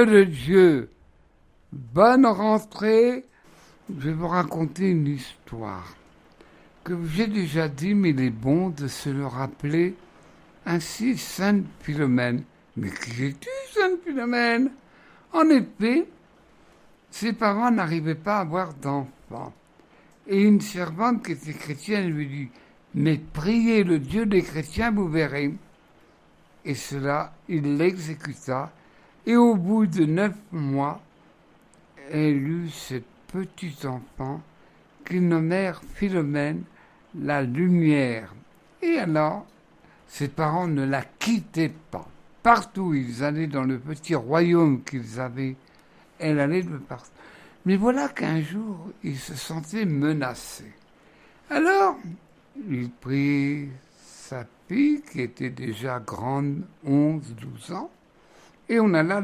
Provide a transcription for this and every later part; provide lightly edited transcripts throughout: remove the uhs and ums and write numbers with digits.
peu de Dieu, bonne rentrée. Je vais vous raconter une histoire que j'ai déjà dit, mais il est bon de se le rappeler. Ainsi, Sainte Philomène. Mais qui es-tu, Sainte Philomène? En effet, ses parents n'arrivaient pas à avoir d'enfants. Et une servante qui était chrétienne lui dit: mais priez le Dieu des chrétiens, vous verrez. Et cela, il l'exécuta. Et au bout de 9 mois, elle eut ce petit enfant qu'ils nommèrent Philomène, la lumière. Et alors, ses parents ne la quittaient pas. Partout où ils allaient dans le petit royaume qu'ils avaient, elle allait de partout. Mais voilà qu'un jour, il se sentait menacé. Alors, il prit sa fille, qui était déjà grande, 11-12 ans, et on alla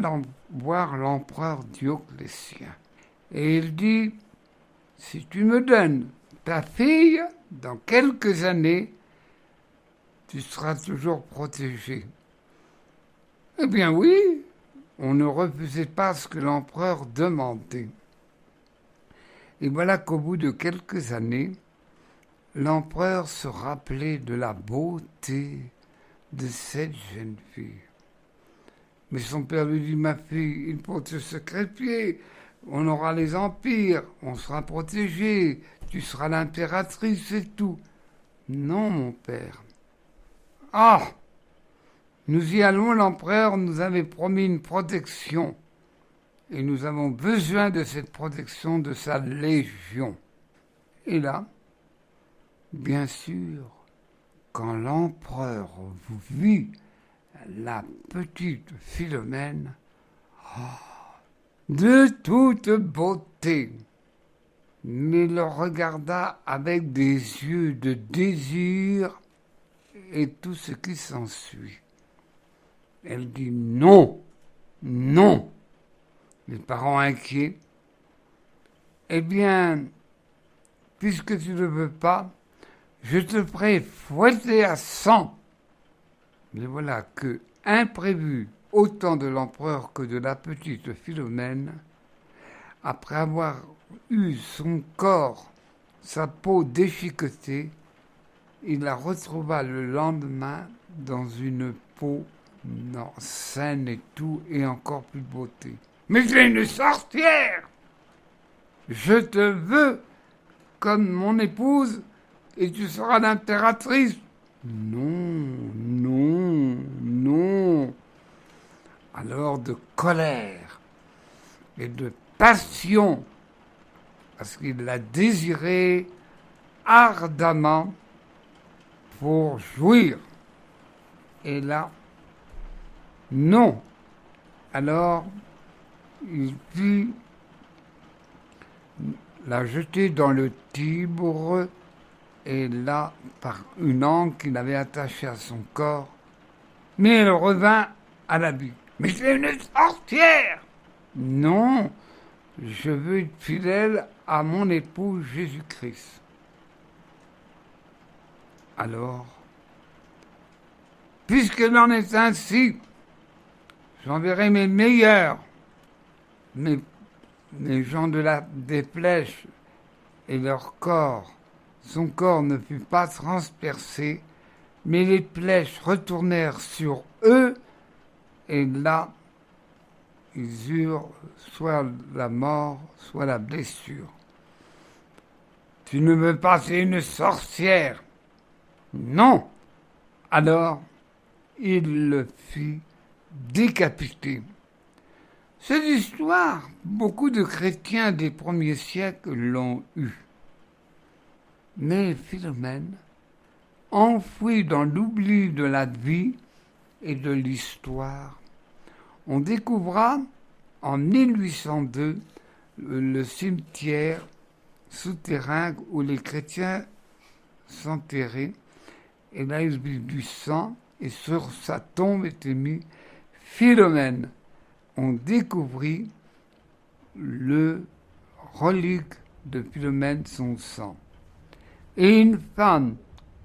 voir l'empereur Dioclétien. Et il dit: si tu me donnes ta fille, dans quelques années, tu seras toujours protégé. Eh bien oui, on ne refusait pas ce que l'empereur demandait. Et voilà qu'au bout de quelques années, l'empereur se rappelait de la beauté de cette jeune fille. Mais son père lui dit: ma fille, il faut te sacrifier, on aura les empires, on sera protégé, tu seras l'impératrice et tout. Non, mon père. Ah, nous y allons, l'empereur nous avait promis une protection. Et nous avons besoin de cette protection de sa légion. Et là, bien sûr, quand l'empereur vit la petite Philomène, de toute beauté, mais le regarda avec des yeux de désir et tout ce qui s'ensuit. Elle dit: non, non. Les parents inquiets: eh bien, puisque tu ne veux pas, je te ferai fouetter à sang. Mais voilà que, imprévu, autant de l'empereur que de la petite Philomène, après avoir eu son corps, sa peau déchiquetée, il la retrouva le lendemain dans une peau saine et tout, et encore plus de beauté. Mais tu es une sorcière! Je te veux comme mon épouse et tu seras l'impératrice. Non, non, non. Alors de colère et de passion, parce qu'il la désirait ardemment pour jouir. Et là, non. Alors, il fit la jeter dans le Tibre, et là, par une angle qu'il avait attachée à son corps, mais elle revint à la vie. Mais c'est une sorcière! Non, je veux être fidèle à mon époux Jésus-Christ. Alors, puisqu'il en est ainsi, j'enverrai mes meilleurs, mes gens des flèches, et leur corps. Son corps ne fut pas transpercé, mais les flèches retournèrent sur eux, et là, ils eurent soit la mort, soit la blessure. Tu ne veux pas, c'est une sorcière. Non. Alors, il le fit décapiter. Cette histoire, beaucoup de chrétiens des premiers siècles l'ont eue. Mais Philomène, enfouie dans l'oubli de la vie et de l'histoire, on découvra en 1802 le cimetière souterrain où les chrétiens s'enterraient, et là il vit du sang, et sur sa tombe était mis Philomène. On découvrit le relique de Philomène, son sang. Et une femme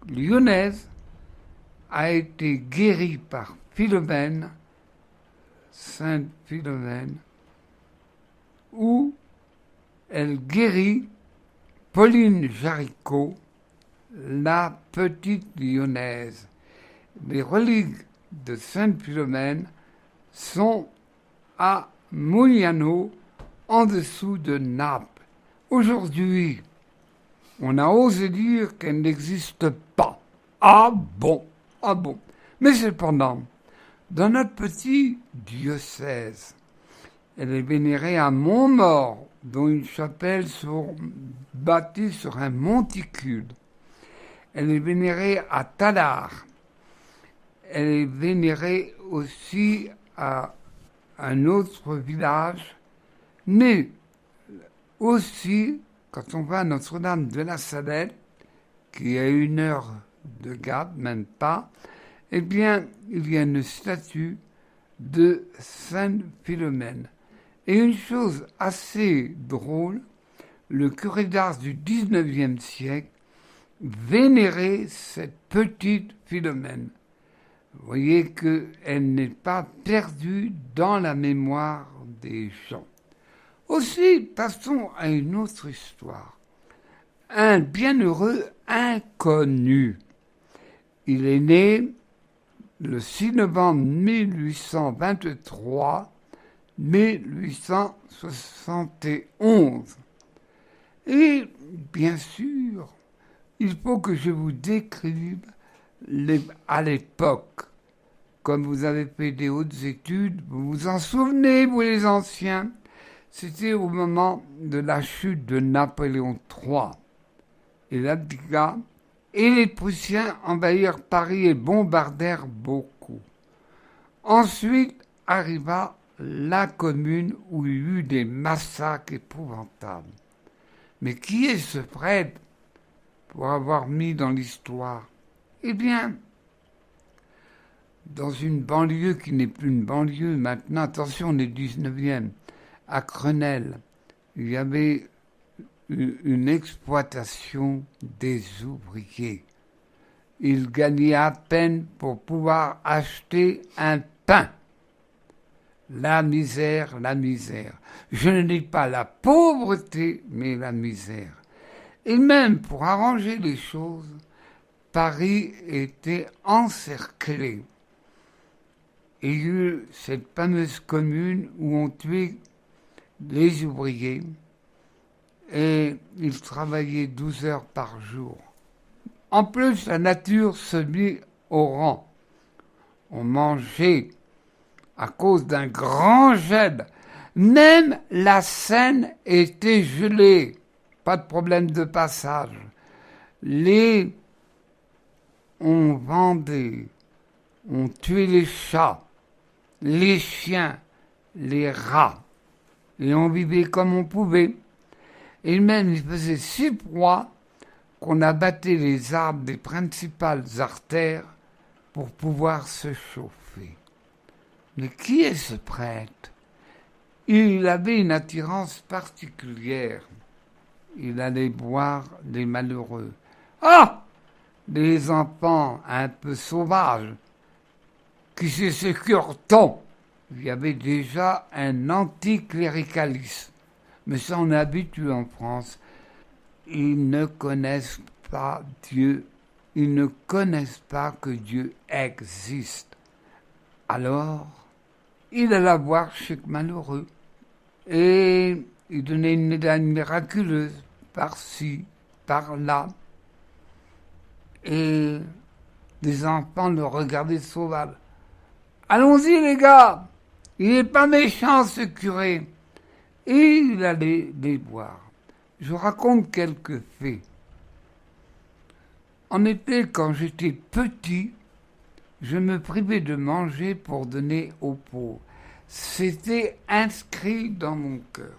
lyonnaise a été guérie par Philomène Sainte Philomène, où elle guérit Pauline Jaricot, la petite lyonnaise. Les reliques de Sainte Philomène sont à Mugliano, en dessous de Naples. Aujourd'hui, on a osé dire qu'elle n'existe pas. Ah bon, ah bon. Mais cependant, dans notre petit diocèse, elle est vénérée à Montmaur, dont une chapelle bâtie sur un monticule. Elle est vénérée à Tallard. Elle est vénérée aussi à un autre village, mais aussi, quand on va à Notre-Dame de la Salette, qui est à 1 heure de Gap, même pas, eh bien, il y a une statue de Sainte Philomène. Et une chose assez drôle, le curé d'Ars du XIXe siècle vénérait cette petite Philomène. Vous voyez qu'elle n'est pas perdue dans la mémoire des gens. Aussi, passons à une autre histoire. Un bienheureux inconnu. Il est né le 6 novembre 1871. Et bien sûr, il faut que je vous décrive à l'époque. Comme vous avez fait des hautes études, vous vous en souvenez, vous les anciens, c'était au moment de la chute de Napoléon III. Et l'abdicat, et les Prussiens envahirent Paris et bombardèrent beaucoup. Ensuite arriva la Commune où il y eut des massacres épouvantables. Mais qui est ce prêtre pour avoir mis dans l'histoire? Eh bien, dans une banlieue qui n'est plus une banlieue maintenant, attention, on est 19e, à Crenelle, il y avait une exploitation des ouvriers. Ils gagnaient à peine pour pouvoir acheter un pain. La misère, la misère. Je ne dis pas la pauvreté, mais la misère. Et même pour arranger les choses, Paris était encerclé. Et il y a eu cette fameuse commune où on tuait les ouvriers et ils travaillaient 12 heures par jour. En plus, la nature se mit au rang. On mangeait à cause d'un grand gel. Même la Seine était gelée. Pas de problème de passage. On vendait, on tuait les chats, les chiens, les rats. Et on vivait comme on pouvait. Et même, il faisait si froid qu'on abattait les arbres des principales artères pour pouvoir se chauffer. Mais qui est ce prêtre? Il avait une attirance particulière. Il allait boire les malheureux. Ah! Les enfants un peu sauvages, qui se cure-t-on? Il y avait déjà un anticléricalisme. Mais ça, on est habitué en France. Ils ne connaissent pas Dieu. Ils ne connaissent pas que Dieu existe. Alors, il alla voir chaque malheureux. Et il donnait une médaille miraculeuse, par-ci, par-là. Et les enfants le regardaient sauvage. Allons-y, les gars! Il n'est pas méchant, ce curé. Et il allait les voir. Je raconte quelques faits. En effet, quand j'étais petit, je me privais de manger pour donner aux pauvres. C'était inscrit dans mon cœur.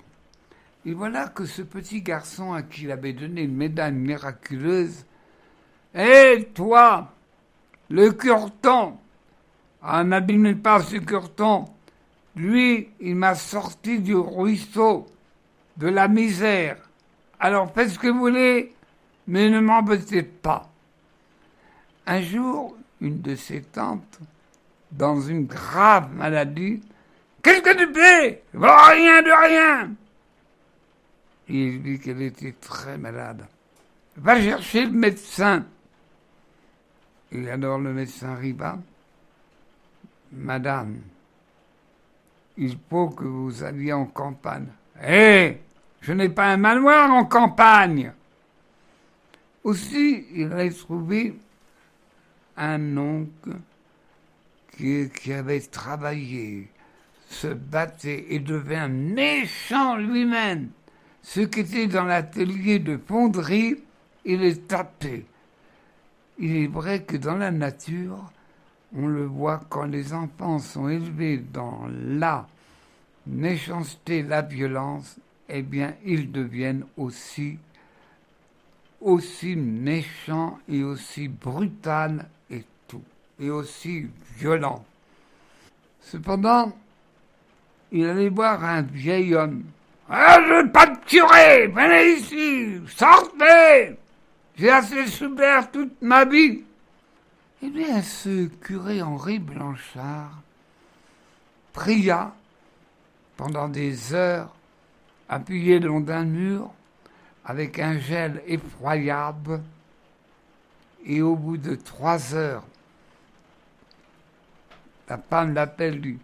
Et voilà que ce petit garçon à qui il avait donné une médaille miraculeuse, « Hé, toi, le curton !» Ah, n'abîmez pas ce curton. Lui, il m'a sorti du ruisseau, de la misère. Alors faites ce que vous voulez, mais ne m'embêtez pas. Un jour, une de ses tantes, dans une grave maladie, Qu'est-ce que tu fais? Rien de rien. Il dit qu'elle était très malade. Va chercher le médecin. Et alors le médecin arriva. Madame, il faut que vous alliez en campagne. Hé, je n'ai pas un manoir en campagne. Aussi, il avait trouvé un oncle qui avait travaillé, se battait et devint méchant lui-même. Ceux qui étaient dans l'atelier de fonderie, il les tapait. Il est vrai que dans la nature, on le voit quand les enfants sont élevés dans la méchanceté, la violence, eh bien, ils deviennent aussi méchants et aussi brutaux et tout, et aussi violents. Cependant, il allait voir un vieil homme. Ah, je ne veux pas te tuer, venez ici, sortez! J'ai assez souffert toute ma vie. Eh bien, ce curé Henri Blanchard pria pendant des heures, appuyé le long d'un mur, avec un gel effroyable, et au bout de 3 heures, la femme l'appelle lui.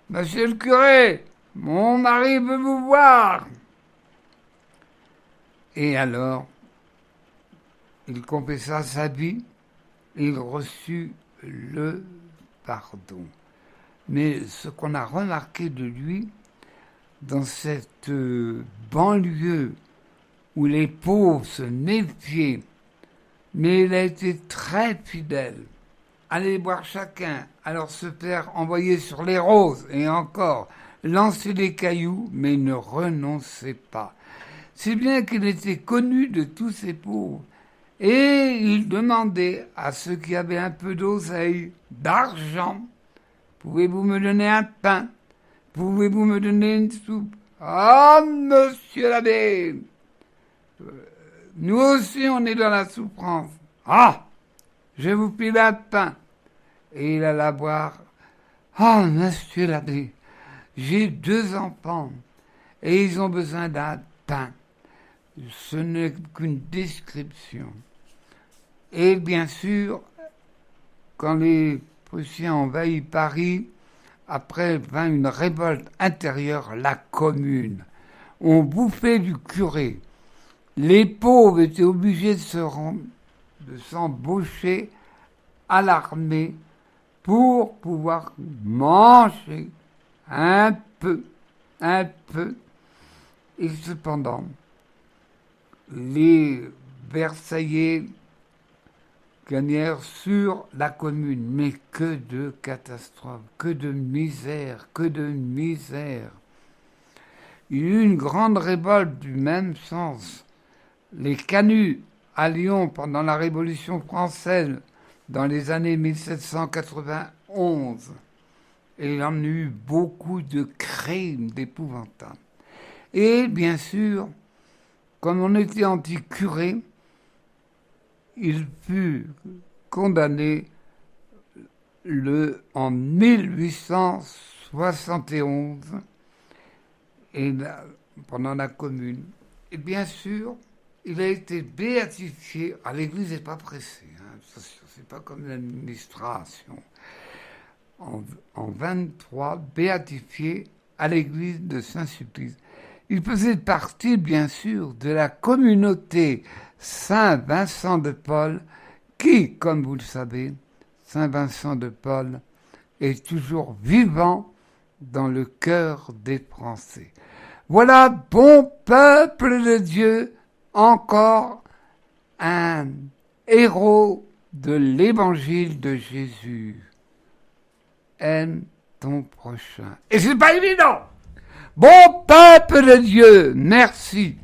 Monsieur le curé, mon mari veut vous voir. Et alors, il confessa sa vie, il reçut le pardon. Mais ce qu'on a remarqué de lui, dans cette banlieue où les pauvres se méfiaient, mais il a été très fidèle. Aller voir chacun, alors se faire envoyer sur les roses, et encore, lancer des cailloux, mais il ne renonçait pas. Si bien qu'il était connu de tous ces pauvres. Et il demandait à ceux qui avaient un peu d'oseille, d'argent, pouvez-vous me donner un pain? Pouvez-vous me donner une soupe? Ah, monsieur l'abbé, nous aussi on est dans la souffrance. Ah, je vous file un pain. Et il alla boire. Ah, monsieur l'abbé, j'ai 2 enfants et ils ont besoin d'un pain. Ce n'est qu'une description. Et bien sûr, quand les Prussiens ont envahi Paris, après vint une révolte intérieure, la Commune. On bouffait du curé. Les pauvres étaient obligés de s'embaucher à l'armée pour pouvoir manger un peu. Et cependant, les Versaillais gagnèrent sur la Commune. Mais que de catastrophes, que de misère. Il y eut une grande révolte du même sens. Les canuts à Lyon pendant la Révolution française dans les années 1791. Et il y en a eu beaucoup de crimes d'épouvantables. Et bien sûr, comme on était anti-curé, il fut condamné en 1871 et pendant la Commune. Et bien sûr, il a été béatifié. L'Église n'est pas pressée, c'est pas comme l'administration. En 23, béatifié à l'église de Saint-Sulpice. Il faisait partie, bien sûr, de la communauté Saint-Vincent de Paul, qui, comme vous le savez, Saint-Vincent de Paul est toujours vivant dans le cœur des Français. Voilà, bon peuple de Dieu, encore un héros de l'évangile de Jésus. Aime ton prochain. Et c'est pas évident. Bon peuple de Dieu, merci.